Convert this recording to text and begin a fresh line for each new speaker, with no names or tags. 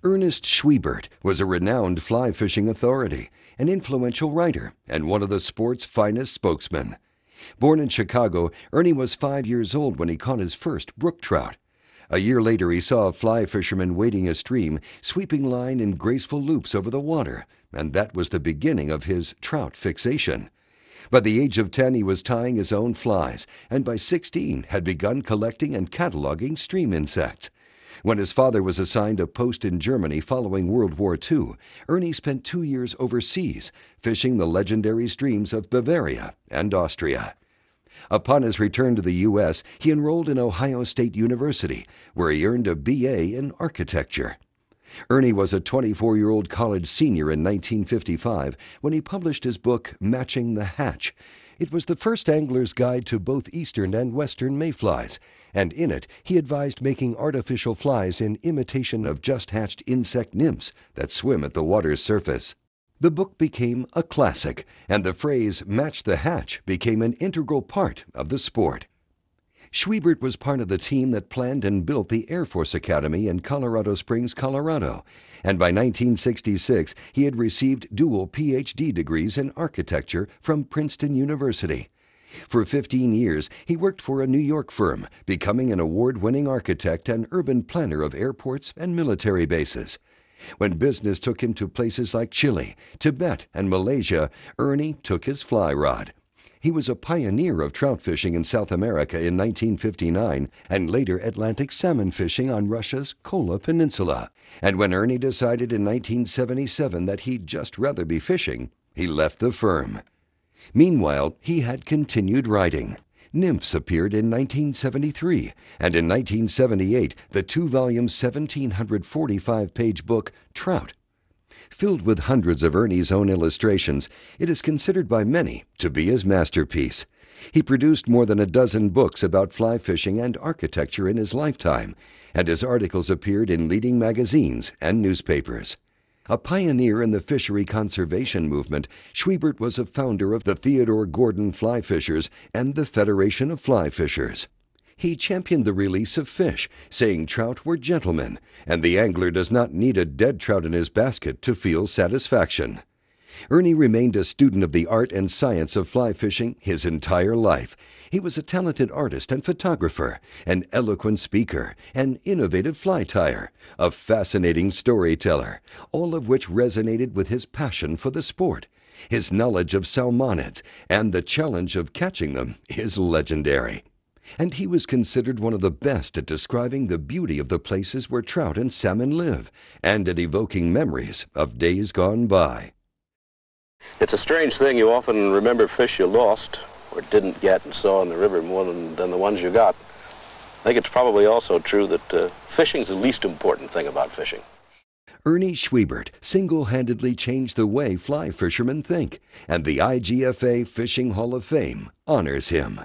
Ernest Schwiebert was a renowned fly fishing authority, an influential writer, and one of the sport's finest spokesmen. Born in Chicago, Ernie was 5 years old when he caught his first brook trout. A year later, he saw a fly fisherman wading a stream, sweeping line in graceful loops over the water, and that was the beginning of his trout fixation. By the age of 10, he was tying his own flies, and by 16 had begun collecting and cataloging stream insects. When his father was assigned a post in Germany following World War II, Ernie spent 2 years overseas, fishing the legendary streams of Bavaria and Austria. Upon his return to the U.S., he enrolled in Ohio State University, where he earned a B.A. in architecture. Ernie was a 24-year-old college senior in 1955 when he published his book, Matching the Hatch. It was the first angler's guide to both eastern and western mayflies, and in it he advised making artificial flies in imitation of just-hatched insect nymphs that swim at the water's surface. The book became a classic, and the phrase "match the hatch" became an integral part of the sport. Schwiebert was part of the team that planned and built the Air Force Academy in Colorado Springs, Colorado, and by 1966 he had received dual Ph.D. degrees in architecture from Princeton University. For 15 years, he worked for a New York firm, becoming an award-winning architect and urban planner of airports and military bases. When business took him to places like Chile, Tibet, and Malaysia, Ernie took his fly rod. He was a pioneer of trout fishing in South America in 1959 and later Atlantic salmon fishing on Russia's Kola Peninsula. And when Ernie decided in 1977 that he'd just rather be fishing, he left the firm. Meanwhile, he had continued writing. Nymphs appeared in 1973, and in 1978, the 2-volume 1,745-page book, TROUT. Filled with hundreds of Ernie's own illustrations, it is considered by many to be his masterpiece. He produced more than a dozen books about fly fishing and architecture in his lifetime, and his articles appeared in leading magazines and newspapers. A pioneer in the fishery conservation movement, Schwiebert was a founder of the Theodore Gordon Fly Fishers and the Federation of Fly Fishers. He championed the release of fish, saying trout were gentlemen, and the angler does not need a dead trout in his basket to feel satisfaction. Ernie remained a student of the art and science of fly fishing his entire life. He was a talented artist and photographer, an eloquent speaker, an innovative fly tyer, a fascinating storyteller, all of which resonated with his passion for the sport. His knowledge of salmonids and the challenge of catching them is legendary. And he was considered one of the best at describing the beauty of the places where trout and salmon live, and at evoking memories of days gone by.
It's a strange thing. You often remember fish you lost or didn't get and saw in the river more than the ones you got. I think it's probably also true that fishing's the least important thing about fishing.
Ernie Schwiebert single-handedly changed the way fly fishermen think, and the IGFA Fishing Hall of Fame honors him.